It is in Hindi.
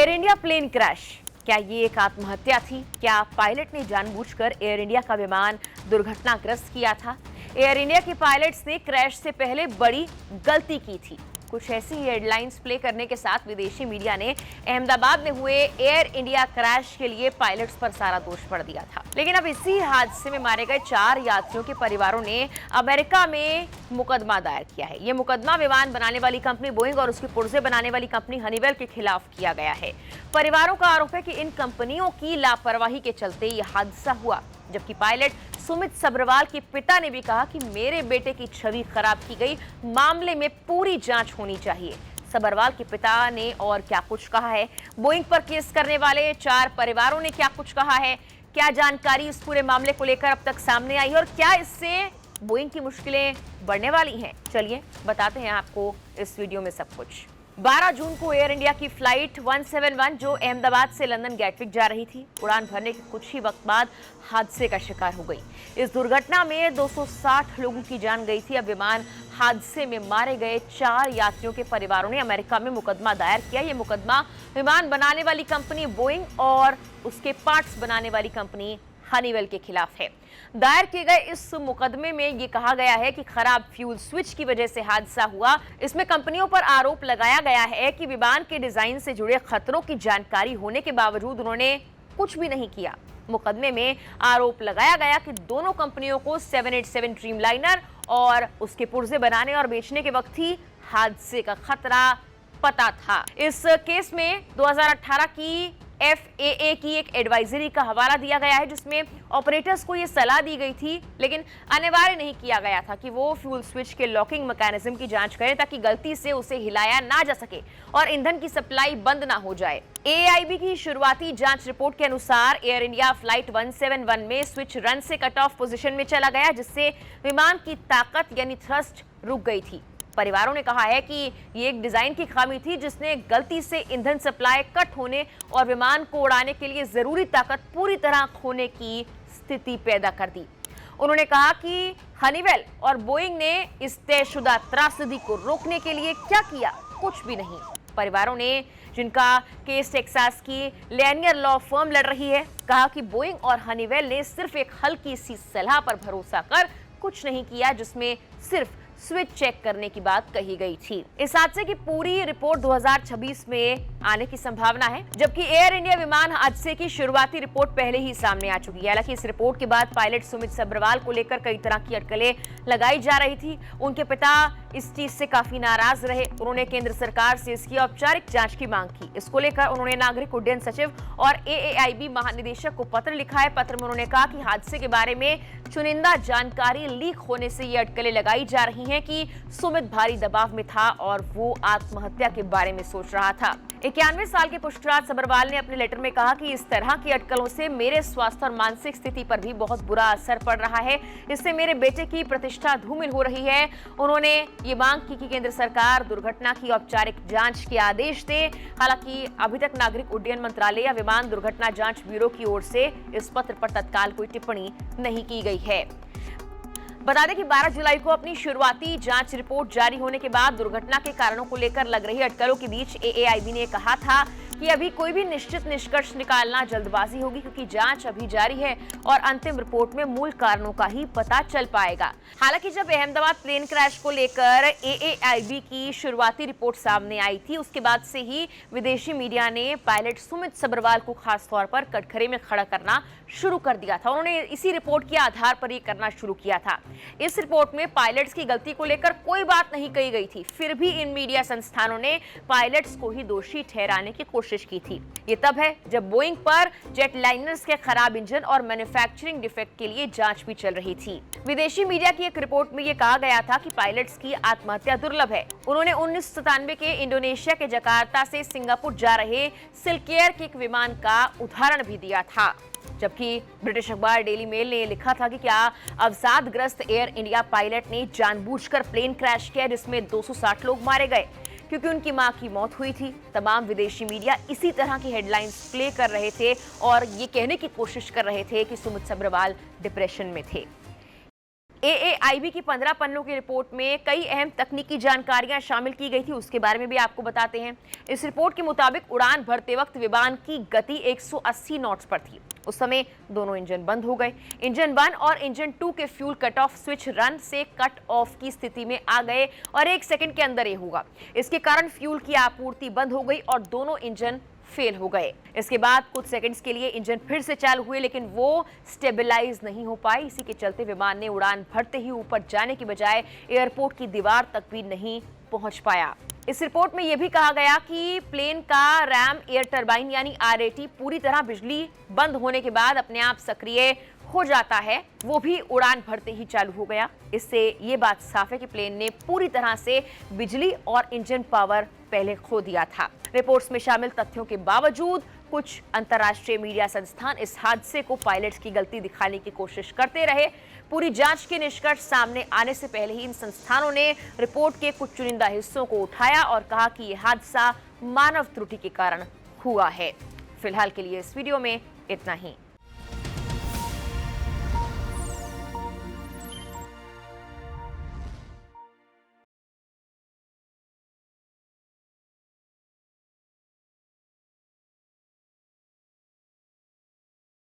एयर इंडिया प्लेन क्रैश, क्या ये एक आत्महत्या थी? क्या पायलट ने जानबूझकर एयर इंडिया का विमान दुर्घटनाग्रस्त किया था? एयर इंडिया के पायलट्स ने क्रैश से पहले बड़ी गलती की थी। कुछ ऐसी हेडलाइंस प्ले करने के साथ विदेशी मीडिया ने अहमदाबाद में हुए एयर इंडिया क्रैश के लिए पायलट्स पर सारा दोष पड़ दिया था। लेकिन अब इसी हादसे में मारे गए 4 यात्रियों के परिवारों ने अमेरिका में मुकदमा दायर किया है। ये मुकदमा विमान बनाने वाली कंपनी बोइंग और उसके पुर्जे बनाने वाली कंपनी हनीवेल के खिलाफ किया गया है। परिवारों का आरोप है कि इन कंपनियों की लापरवाही के चलते ये हादसा हुआ, जबकि पायलट सुमित सब्रवाल के पिता ने भी कहा कि मेरे बेटे की छवि खराब की गई, मामले में पूरी जांच होनी चाहिए। सब्रवाल के पिता ने और क्या कुछ कहा है, बोइंग पर केस करने वाले 4 परिवारों ने क्या कुछ कहा है, क्या जानकारी इस पूरे मामले को लेकर अब तक सामने आई है और क्या इससे बोइंग की मुश्किलें बढ़ने वाली हैं, चलिए बताते हैं आपको इस वीडियो में सब कुछ। 12 जून को एयर इंडिया की फ्लाइट 171 जो अहमदाबाद से लंदन गैटविक जा रही थी, उड़ान भरने के कुछ ही वक्त बाद हादसे का शिकार हो गई। इस दुर्घटना में 260 लोगों की जान गई थी। अब विमान हादसे में मारे गए 4 यात्रियों के परिवारों ने अमेरिका में मुकदमा दायर किया। ये मुकदमा विमान बनाने वाली कंपनी बोइंग और उसके पार्ट्स बनाने वाली कंपनी हनीवेल के खिलाफ है। दायर किए गए इस मुकदमे में ये कहा गया है कि खराब फ्यूल स्विच की वजह से हादसा हुआ। इसमें कंपनियों पर आरोप लगाया गया है कि विमान के डिजाइन से जुड़े खतरों की जानकारी होने के बावजूद उन्होंने कुछ भी नहीं किया। मुकदमे में आरोप लगाया गया कि दोनों कंपनियों को 787 ड्रीमलाइनर और उसके पुर्जे बनाने और बेचने के वक्त ही हादसे का खतरा पता था। इस केस में 2018 की FAA की एक एडवाइजरी का हवाला दिया गया है, जिसमें ऑपरेटर्स को यह सलाह दी गई थी, लेकिन अनिवार्य नहीं किया गया था कि वो फ्यूल स्विच के लॉकिंग मैकेनिज्म की जांच करें ताकि गलती से उसे हिलाया ना जा सके और ईंधन की सप्लाई बंद ना हो जाए। AIB की शुरुआती जांच रिपोर्ट के अनुसार एयर इंडिया फ्लाइट 171 में स्विच रन से कट ऑफ पोजीशन में चला गया, जिससे विमान की ताकत यानी थ्रस्ट रुक गई थी। परिवारों ने कहा है कि ये एक डिजाइन की खामी थी जिसने गलती से ईंधन सप्लाई कट होने और विमान को उड़ाने के लिए जरूरी ताकत पूरी तरह खोने की स्थिति पैदा कर दी। उन्होंने कहा कि हनीवेल और बोइंग ने इस तयशुदा त्रासदी को रोकने के लिए क्या किया, कुछ भी नहीं। परिवारों ने, जिनका केस टेक्सास की लैनियर लॉ फर्म लड़ रही है, कहा कि बोइंग और हनीवेल ने सिर्फ एक हल्की सी सलाह पर भरोसा कर कुछ नहीं किया, जिसमें सिर्फ स्विच चेक करने की बात कही गई थी। इस हादसे की पूरी रिपोर्ट 2026 में आने की संभावना है, जबकि एयर इंडिया विमान हादसे की शुरुआती रिपोर्ट पहले ही सामने आ चुकी है। हालांकि इस रिपोर्ट के बाद पायलट सुमित सब्रवाल को लेकर कई तरह की अटकलें लगाई जा रही थी। उनके पिता इस चीज से काफी नाराज रहे। उन्होंने केंद्र सरकार से इसकी औपचारिक जांच की मांग की। इसको लेकर उन्होंने नागरिक उड्डयन सचिव और AAIB महानिदेशक को पत्र लिखा है। पत्र में उन्होंने कहा कि हादसे के बारे में चुनिंदा जानकारी लीक होने से ये अटकलें लगाई जा रही हैं कि सुमित भारी दबाव में था और वो आत्महत्या के बारे में सोच रहा था। 91 साल के पुष्पराज सब्रवाल ने अपने लेटर में कहा कि इस तरह की अटकलों से मेरे स्वास्थ्य और मानसिक स्थिति पर भी बहुत बुरा असर पड़ रहा है। इससे मेरे बेटे की प्रतिष्ठा धूमिल हो रही है। उन्होंने ये मांग की कि केंद्र सरकार दुर्घटना की औपचारिक जांच के आदेश दे। हालांकि अभी तक नागरिक उड्डयन मंत्रालय या विमान दुर्घटना जांच ब्यूरो की ओर से इस पत्र पर तत्काल कोई टिप्पणी नहीं की गई है। बता दें कि 12 जुलाई को अपनी शुरुआती जांच रिपोर्ट जारी होने के बाद दुर्घटना के कारणों को लेकर लग रही अटकलों के बीच AAIB ने कहा था कि अभी कोई भी निश्चित निष्कर्ष निकालना जल्दबाजी होगी, क्योंकि जांच अभी जारी है और अंतिम रिपोर्ट में मूल कारणों का ही पता चल पाएगा। हालांकि जब अहमदाबाद प्लेन क्रैश को लेकर AAIB की शुरुआती रिपोर्ट सामने आई थी, उसके बाद से ही विदेशी मीडिया ने पायलट सुमित सब्रवाल को खास तौर पर कटघरे में खड़ा करना शुरू कर दिया था। उन्होंने इसी रिपोर्ट के आधार पर ये करना शुरू किया था। इस रिपोर्ट में पायलट्स की गलती को लेकर कोई बात नहीं कही गई थी, फिर भी इन मीडिया संस्थानों ने पायलट्स को ही दोषी ठहराने की कोशिश की थी। ये तब है जब बोइंग पर जेट लाइनर्स के खराब इंजन और मैन्युफैक्चरिंग डिफेक्ट के लिए जांच भी चल रही थी। विदेशी मीडिया की एक रिपोर्ट में ये कहा गया था कि पायलट्स की आत्महत्या दुर्लभ है। उन्होंने 1997 के इंडोनेशिया के जकार्ता से सिंगापुर जा रहे सिल्केयर के एक विमान का उदाहरण भी दिया था। जबकि ब्रिटिश अखबार डेली मेल ने लिखा था कि क्या अवसादग्रस्त एयर इंडिया पायलट ने जानबूझकर प्लेन क्रैश किया, जिसमें 260 लोग मारे गए क्योंकि उनकी मां की मौत हुई थी। तमाम विदेशी मीडिया इसी तरह की हेडलाइंस प्ले कर रहे थे और ये कहने की कोशिश कर रहे थे कि सुमित सब्रवाल डिप्रेशन में थे। AAIB की 15 पन्नों की रिपोर्ट में कई अहम तकनीकी जानकारियां शामिल की गई थी, उसके बारे में भी आपको बताते हैं। इस रिपोर्ट के मुताबिक उड़ान भरते वक्त विमान की गति 180 नॉट्स पर थी। उस समय दोनों इंजन बंद हो गए। इंजन 1 और इंजन 2 के fuel cut off switch run से कट ऑफ की स्थिति में आ गए और 1 सेकंड के अंदर ये हुआ। इसके कारण फ्यूल की आपूर्ति बंद हो गई और दोनों इंजन फेल हो गए। इसके बाद कुछ सेकंड्स के लिए इंजन फिर से चालू हुए, लेकिन वो स्टेबलाइज नहीं हो पाई। इसी के चलते विमान ने उड़ान भरते ही ऊपर जाने की बजाय एयरपोर्ट की दीवार तक भी नहीं पहुंच पाया। इस रिपोर्ट में यह भी कहा गया कि प्लेन का रैम एयर टरबाइन यानी RAT पूरी तरह बिजली बंद होने के बाद अपने आप सक्रिय हो जाता है, वो भी उड़ान भरते ही चालू हो गया। इससे ये बात साफ है कि प्लेन ने पूरी तरह से बिजली और इंजन पावर पहले खो दिया था। रिपोर्ट्स में शामिल तथ्यों के बावजूद कुछ अंतर्राष्ट्रीय मीडिया संस्थान इस हादसे को पायलट्स की गलती दिखाने की कोशिश करते रहे। पूरी जांच के निष्कर्ष सामने आने से पहले ही इन संस्थानों ने रिपोर्ट के कुछ चुनिंदा हिस्सों को उठाया और कहा कि यह हादसा मानव त्रुटि के कारण हुआ है। फिलहाल के लिए इस वीडियो में इतना ही।